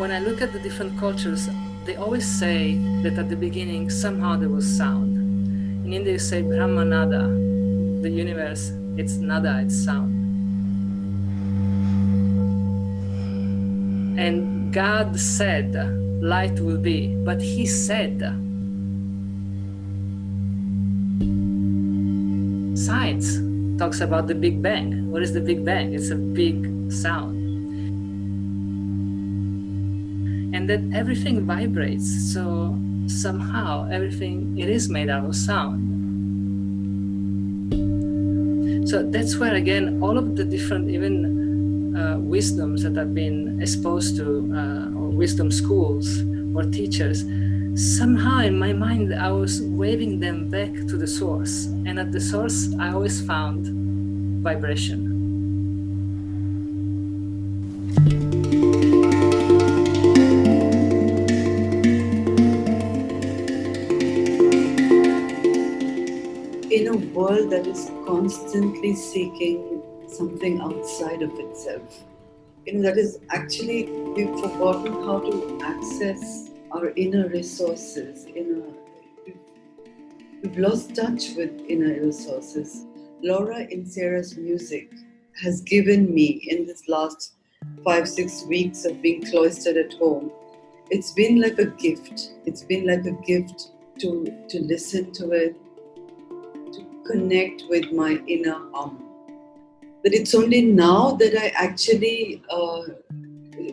when I look at the different cultures, they always say that at the beginning somehow there was sound. In India you say Brahma Nada, the universe, it's nada, it's sound. And God said light will be, but he said. Science talks about the Big Bang. What is the Big Bang? It's a big sound. And that everything vibrates, so somehow everything, it is made out of sound. So that's where, again, all of the different, even wisdoms that I've been exposed to, or wisdom schools or teachers, somehow in my mind I was waving them back to the source. And at the source I always found vibration. In a world that is constantly seeking something outside of itself, that is actually, we've forgotten how to access our inner resources. We've lost touch with inner resources. Laura Inserra's music has given me, in this last 5-6 weeks of being cloistered at home, it's been like a gift. It's been like a gift to listen to it, to connect with my inner hum. But it's only now that I actually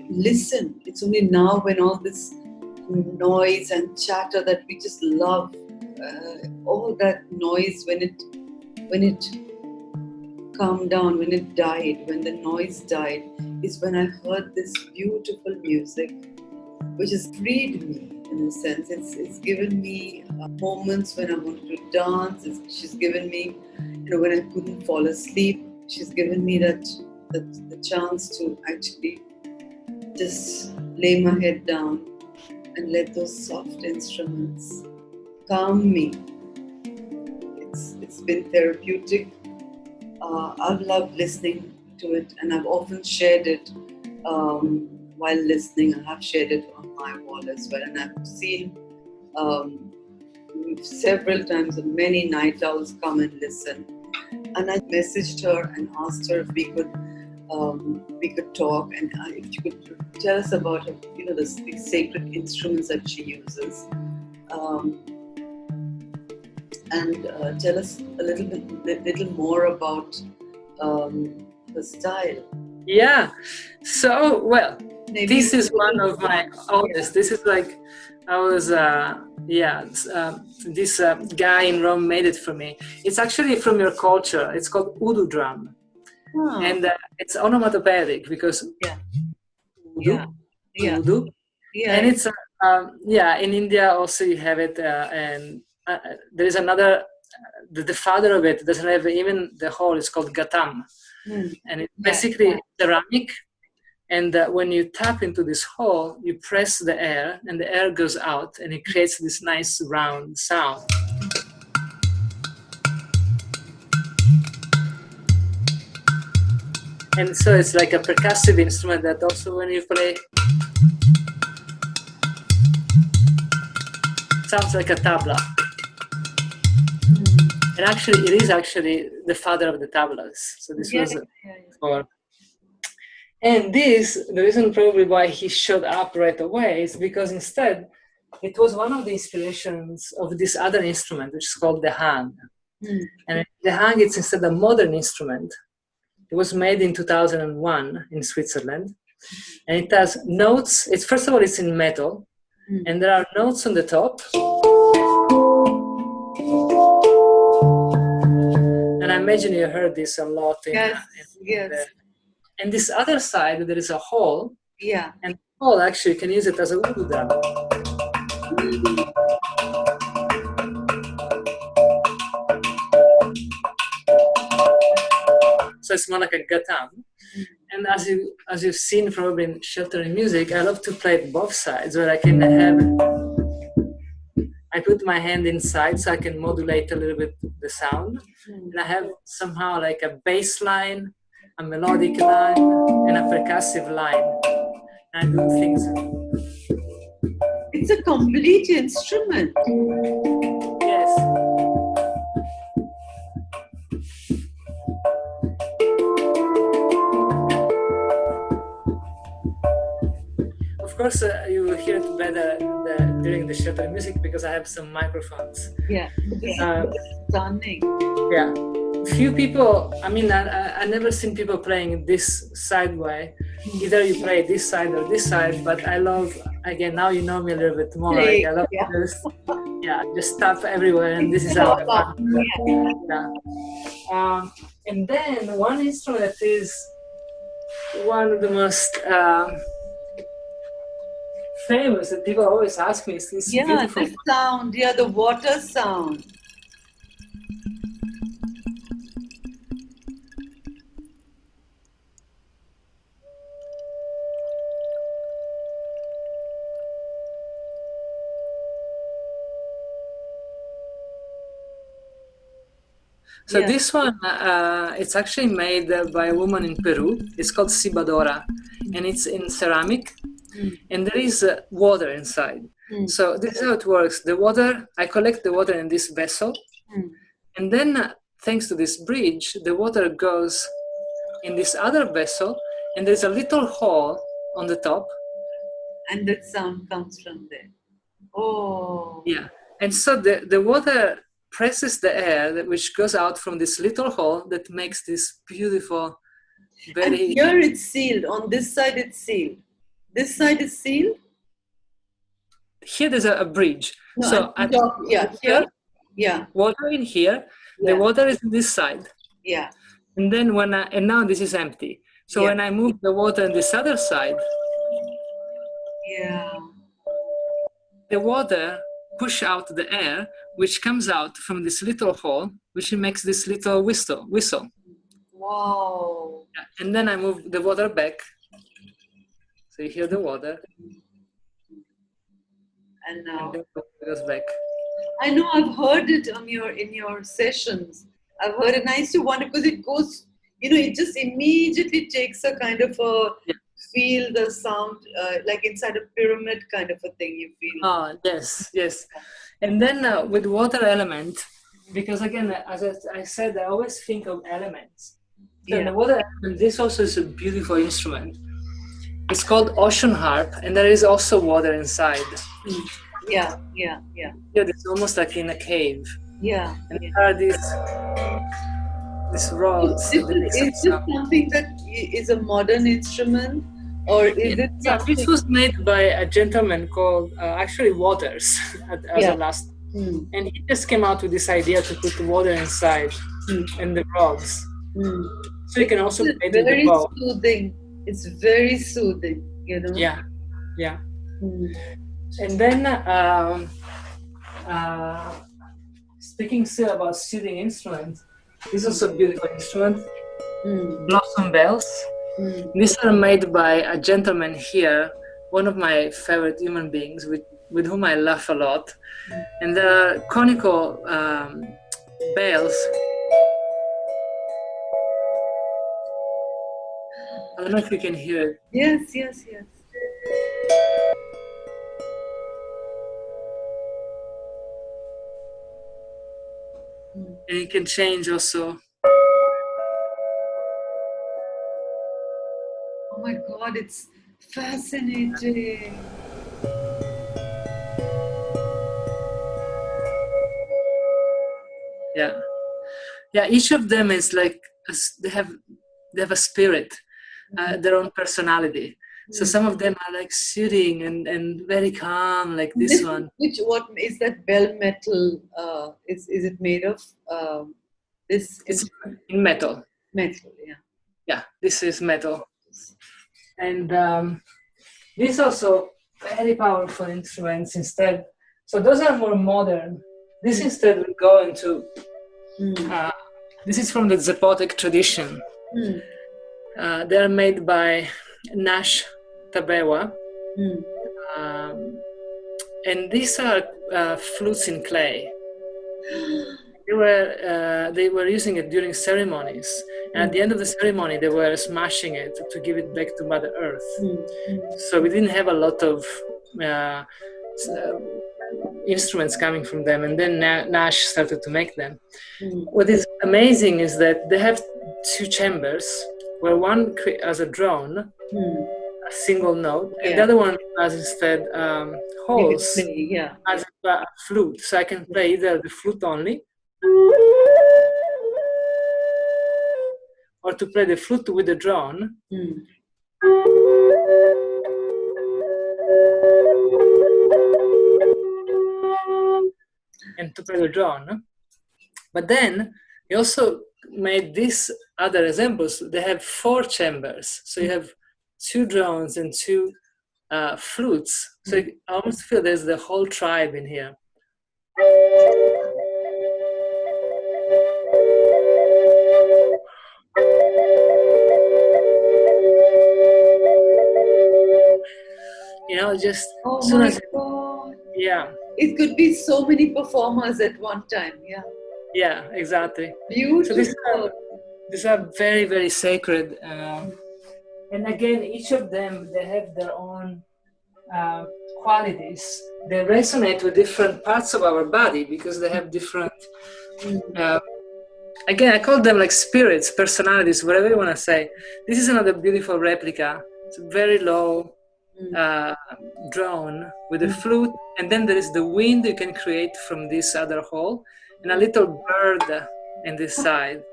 listen. It's only now when all this noise and chatter that we just love, all that noise, when it calmed down, when it died, when the noise died, is when I heard this beautiful music, which has freed me in a sense. It's given me moments when I wanted to dance. She's given me, when I couldn't fall asleep. She's given me the chance to actually just lay my head down and let those soft instruments calm me. It's been therapeutic. I've loved listening to it, and I've often shared it while listening. I have shared it on my wall as well, and I've seen several times many night owls come and listen. And I messaged her and asked her if we could talk, and if she could tell us about her, the sacred instruments that she uses, and tell us a little more about her style. Yeah. So, well, maybe this is one of my oldest. This is like, I was, this guy in Rome made it for me. It's actually from your culture. It's called Udu drum. Oh. And it's onomatopoeic because Udu. And it's, in India also you have it, and there is another, the father of it doesn't have even the hole, it's called gatam. And it's basically ceramic. And when you tap into this hole, you press the air, and the air goes out, and it creates this nice round sound. And so it's like a percussive instrument that also, when you play, sounds like a tabla. And actually, it is actually the father of the tablas. So this was for. And the reason probably why he showed up right away is because instead, it was one of the inspirations of this other instrument, which is called the hang. And the hang, it's instead a modern instrument. It was made in 2001 in Switzerland. And it has notes. First of all, it's in metal. And there are notes on the top. And I imagine you heard this a lot. And this other side, there is a hole. Yeah. And the hole, actually, you can use it as a udu drum. So it's more like a gatam. And as you've seen probably in sheltering music, I love to play both sides, where I can I put my hand inside so I can modulate a little bit the sound. And I have somehow like a bass line, a melodic line, and a percussive line. I do things. It's a complete instrument. Yes. Of course, you will hear it better during the shutter music because I have some microphones. Yeah, this is stunning. Yeah, few people. I mean, I never seen people playing this side way. Either you play this side or this side. But I love, again, now you know me a little bit more. Like, I love just tap everywhere, and this is how I want. Yeah. And then one instrument that is one of the most famous that people always ask me is this beautiful the sound, the water sound. So this one, it's actually made by a woman in Peru. It's called cibadora, and it's in ceramic, and there is water inside. So this is how it works. The water, I collect the water in this vessel, and then thanks to this bridge, the water goes in this other vessel, and there's a little hole on the top. And that sound comes from there. Oh. Yeah, and so the water presses the air which goes out from this little hole that makes this beautiful, very... And here it's sealed. On this side it's sealed. This side is sealed? Here there's a bridge. No, so here? Yeah. Water in here. The water is on this side. Yeah. And then and now this is empty. So when I move the water on this other side, the water push out the air, which comes out from this little hole, which makes this little whistle. Wow. Yeah. And then I move the water back. So you hear the water. And now it goes back. I know I've heard it in your sessions. I've heard it, and I used to wonder because it goes, it just immediately takes a kind of a feel the sound like inside a pyramid kind of a thing you feel. Oh, yes. And then with water element, because again, as I said, I always think of elements. So the water element, this also is a beautiful instrument. It's called ocean harp, and there is also water inside. Yeah. It's almost like in a cave. Yeah. And there are these rods. Is this something that is a modern instrument? Or is it something? This was made by a gentleman called actually Waters as a last, and he just came out with this idea to put the water inside and the rods, so you can also play with the bow. Soothing. It's very soothing, Yeah. And then speaking still about soothing instruments, this is also a beautiful instrument. Blossom bells. These are made by a gentleman here, one of my favorite human beings with whom I laugh a lot. And there are conical bells. I don't know if you can hear it. Yes. And it can change also. Oh my God, it's fascinating. Yeah. Each of them is like they have a spirit, their own personality. So some of them are like soothing and very calm, like this one. What is that bell metal? Is it made of? It's in metal. Metal, Yeah, this is metal. And these also very powerful instruments instead. So those are more modern. This instead will go into, this is from the Zapotec tradition. They're made by Nash Tabewa. And these are flutes in clay. they were using it during ceremonies, and at the end of the ceremony they were smashing it to give it back to Mother Earth. So we didn't have a lot of instruments coming from them, and then Nash started to make them. What is amazing is that they have two chambers, where one has a drone, a single note, and the other one has instead holes as a flute. So I can play either the flute only, or to play the flute with the drone. And to play the drone. But then he also made these other examples. They have 4 chambers. So you have 2 drones and 2 flutes. So I almost feel there's the whole tribe in here. You know, just God. Yeah. It could be so many performers at one time. Yeah, exactly. Beautiful. So these are very, very sacred. And again, each of them, they have their own qualities. They resonate with different parts of our body because they have different, again, I call them like spirits, personalities, whatever you want to say. This is another beautiful replica. It's very low drone with a flute, and then there is the wind you can create from this other hole, and a little bird in this side.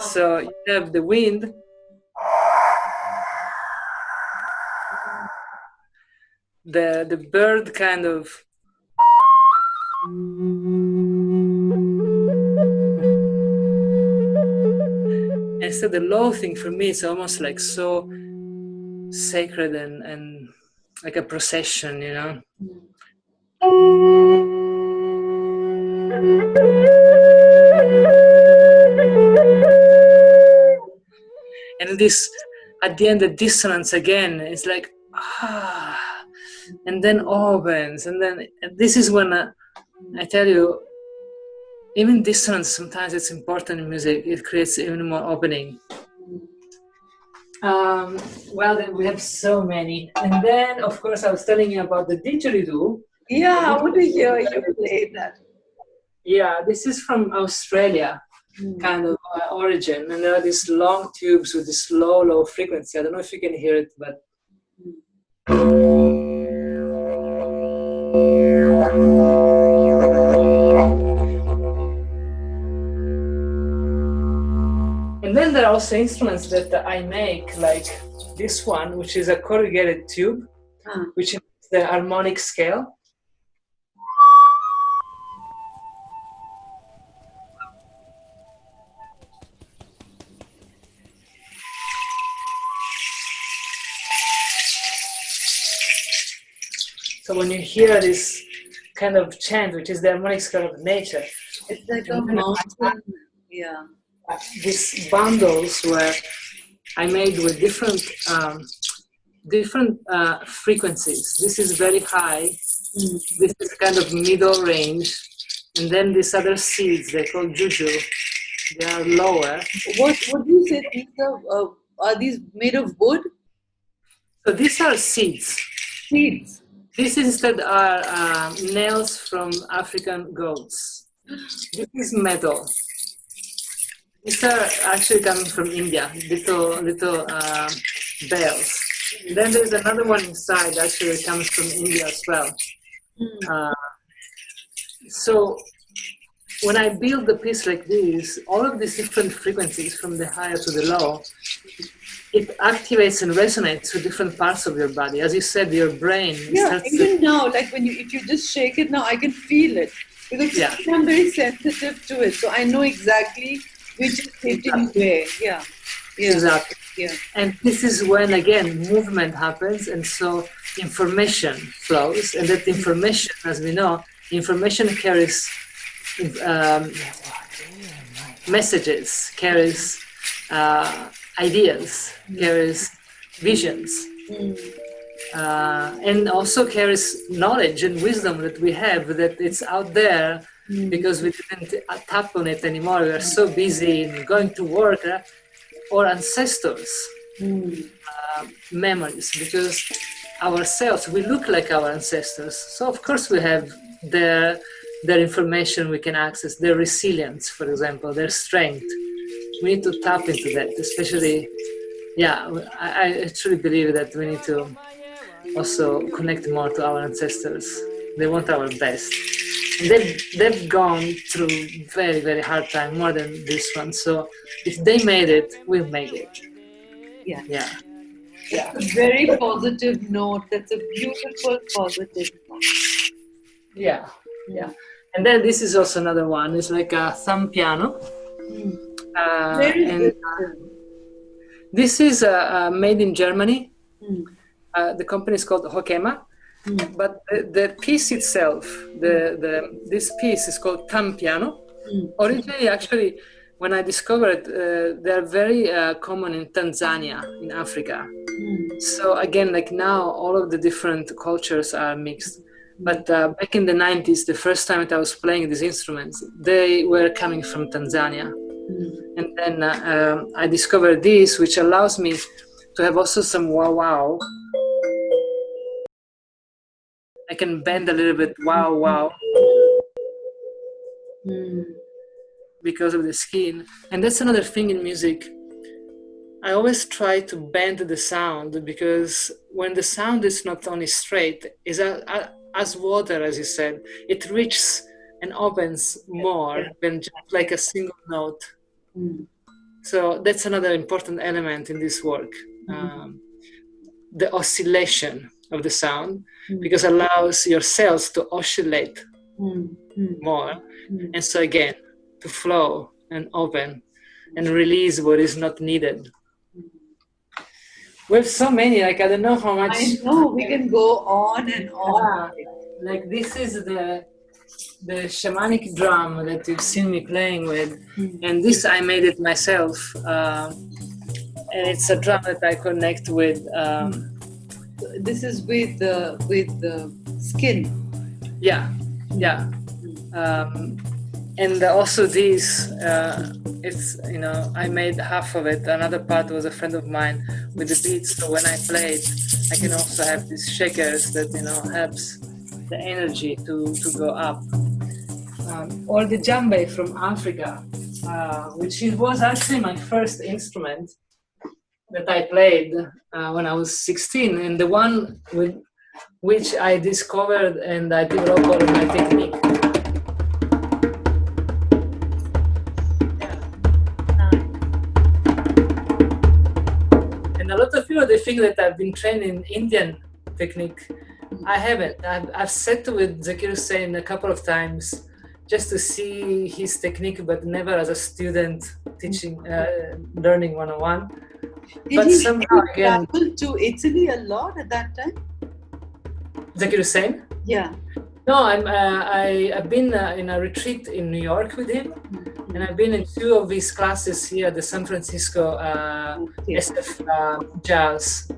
So you have the wind, the bird kind of, and so the low thing for me is almost like so sacred and like a procession, you know. And this, at the end, the dissonance again is like and then opens, and then this is when I tell you, even dissonance sometimes it's important in music. It creates even more opening. Well, then we have so many, and then of course I was telling you about the didgeridoo. Yeah, I want to hear you play that. Yeah, this is from Australia, kind of origin, and there are these long tubes with this low frequency. I don't know if you can hear it, but and then there are also instruments that I make, like this one, which is a corrugated tube, which is the harmonic scale. So when you hear this kind of chant, which is the harmonic scale of nature, it's like a mountain. These bundles were I made with different frequencies. This is very high. This is kind of middle range, and then these other seeds, they're called juju. They are lower. What do you say? These are these made of wood? So these are seeds. Seeds. These instead are nails from African goats. This is metal. These are actually coming from India, little bells. And then there's another one inside, actually comes from India as well. So when I build a piece like this, all of these different frequencies from the higher to the low, it activates and resonates with different parts of your body. As you said, your brain starts even now, like if you just shake it now, I can feel it. Because I'm very sensitive to it, so I know exactly which is hitting where. Yeah. Exactly. Yeah. And this is when, again, movement happens, and so information flows, and that information, as we know, information carries messages, carries ideas, carries visions, and also carries knowledge and wisdom that we have, that it's out there because we didn't tap on it anymore. We are so busy in going to work, or ancestors' memories, because ourselves, we look like our ancestors. So of course we have their information we can access, their resilience, for example, their strength. We need to tap into that, especially, I truly believe that we need to also connect more to our ancestors. They want our best. And they've gone through very, very hard time, more than this one. So if they made it, we'll make it. Yeah. That's a very positive note. That's a beautiful positive note. Yeah. And then this is also another one. It's like a thumb piano. This is made in Germany. The company is called Hokema. But the piece itself, this piece is called thumb piano. Originally, actually, when I discovered, they're very common in Tanzania, in Africa. So again, like now, all of the different cultures are mixed. But back in the 90s, the first time that I was playing these instruments, they were coming from Tanzania. And then I discovered this, which allows me to have also some wow. I can bend a little bit wow. Because of the skin. And that's another thing in music. I always try to bend the sound, because when the sound is not only straight, is as water, as you said, it reaches and opens more than just like a single note. So that's another important element in this work. The oscillation of the sound, because it allows your cells to oscillate more. And so again, to flow and open and release what is not needed. We have so many, like I don't know how much. I know, we can go on and on. Like this is the shamanic drum that you've seen me playing with. And this I made it myself. And it's a drum that I connect with. This is with the skin. Yeah. And also this, it's, I made half of it. Another part was a friend of mine with the beats. So when I played, I can also have these shakers that, helps the energy to go up. Or the djembe from Africa, which was actually my first instrument that I played when I was 16, and the one with which I discovered and I developed all of my technique. And a lot of people, they think that I've been trained in Indian technique. I haven't. I've sat with Zakir Hussain a couple of times just to see his technique, but never as a student teaching, learning one-on-one. Did he travel to Italy a lot at that time? Zakir Hussain? Yeah. No, I've been in a retreat in New York with him, and I've been in 2 of his classes here at the San Francisco SF Jazz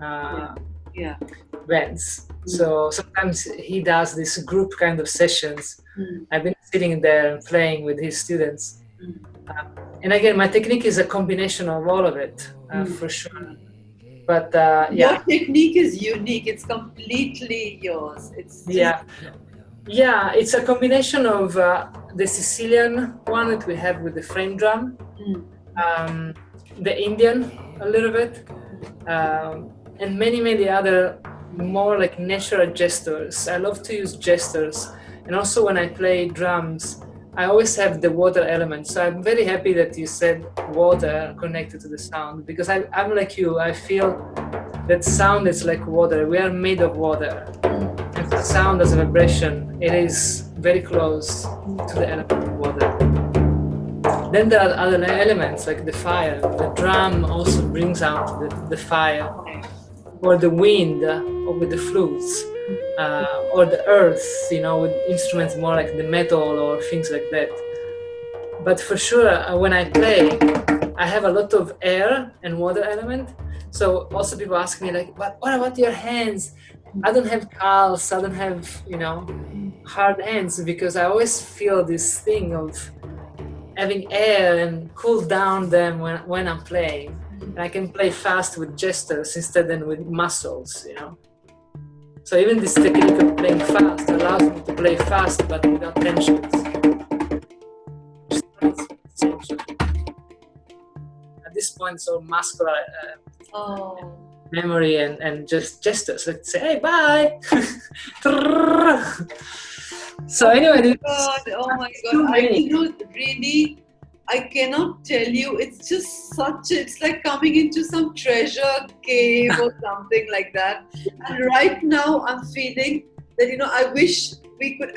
events. So sometimes he does this group kind of sessions. I've been sitting there and playing with his students. And again, my technique is a combination of all of it, for sure. But your technique is unique. It's completely yours. It's a combination of the Sicilian one that we have with the frame drum, the Indian a little bit, and many other more like natural gestures. I love to use gestures, and also when I play drums, I always have the water element. So I'm very happy that you said water connected to the sound, because I'm like you. I feel that sound is like water. We are made of water. And the sound as a vibration, it is very close to the element of water. Then there are other elements like the fire. The drum also brings out the fire, or the wind, or with the flutes. Or the earth, with instruments more like the metal or things like that. But for sure, when I play, I have a lot of air and water element. So also people ask me like, what about your hands? I don't have calves, I don't have, hard hands because I always feel this thing of having air and cool down them when I'm playing. And I can play fast with gestures instead than with muscles, you know. So even this technique of playing fast allows me to play fast but without tensions. At this point, it's all muscular memory and just gestures. Like say, hey, bye. So anyway, oh my God, really, I cannot tell you. It's just it's like coming into some treasure cave or something like that. And right now, I'm feeling that I wish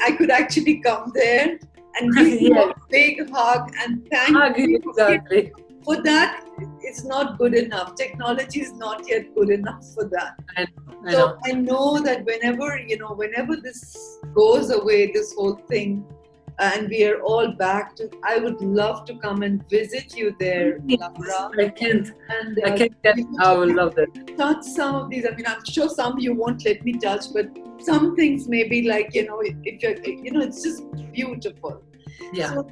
I could actually come there and give you a big hug and thank you. Exactly. For that, it's not good enough. Technology is not yet good enough for that. I know that whenever this goes away, this whole thing, and we are all back to, I would love to come and visit you there, Laura. I can't. I would love that. Touch some of these. I mean, I'm sure some you won't let me touch, but some things maybe like, if you're, it's just beautiful. Yeah. So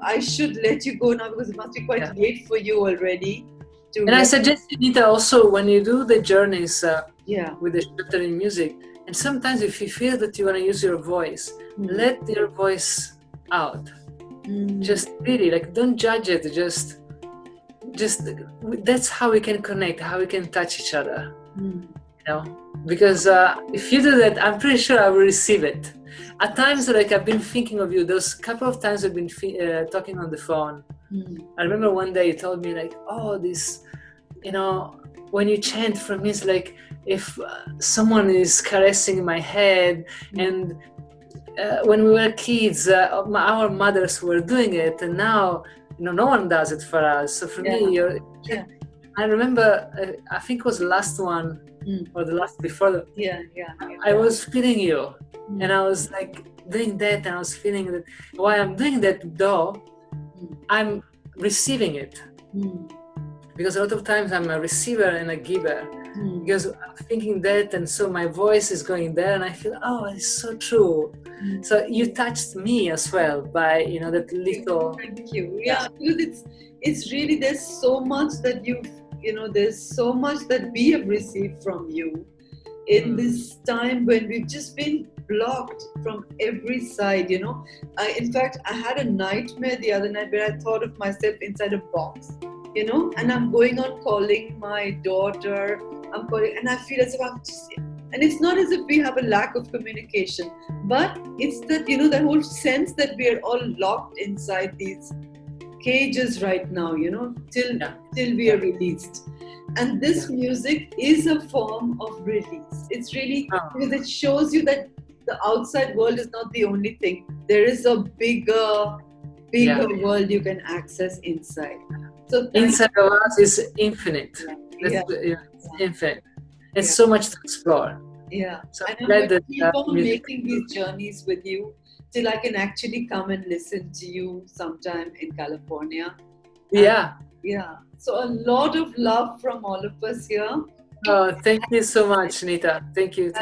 I should let you go now because it must be quite late for you already. And I suggest, Nita, also when you do the journeys with the sheltering music, and sometimes if you feel that you want to use your voice, let your voice out. Just really, like, don't judge it. Just that's how we can connect, how we can touch each other. You know, because if you do that, I'm pretty sure I will receive it. At times, like I've been thinking of you. Those couple of times I've been talking on the phone. I remember one day you told me like, oh, this, when you chant for me, it's like if someone is caressing my head. And when we were kids, our mothers were doing it, and now no one does it for us. So for me, I remember, I think it was the last one or the last before. I was feeling you, and I was like doing that, and I was feeling that while I'm doing that, though, I'm receiving it. Because a lot of times I'm a receiver and a giver. Because I'm thinking that, and so my voice is going there, and I feel, oh, it's so true. So you touched me as well by that little. Thank you. Yeah, because it's really, there's so much that there's so much that we have received from you in this time when we've just been blocked from every side. In fact, I had a nightmare the other night where I thought of myself inside a box. And I'm going on calling my daughter. I'm calling, and I feel as if I'm just. And it's not as if we have a lack of communication, but it's that that whole sense that we are all locked inside these cages right now. Till we are released. And this music is a form of release. It's really because it shows you that the outside world is not the only thing. There is a bigger world you can access inside. So inside of us is infinite. It's infinite. It's so much to explore. Yeah. So I'm glad that keep on making these journeys with you till I can actually come and listen to you sometime in California. Yeah. So a lot of love from all of us here. Oh, thank you so much, Nita. Thank you.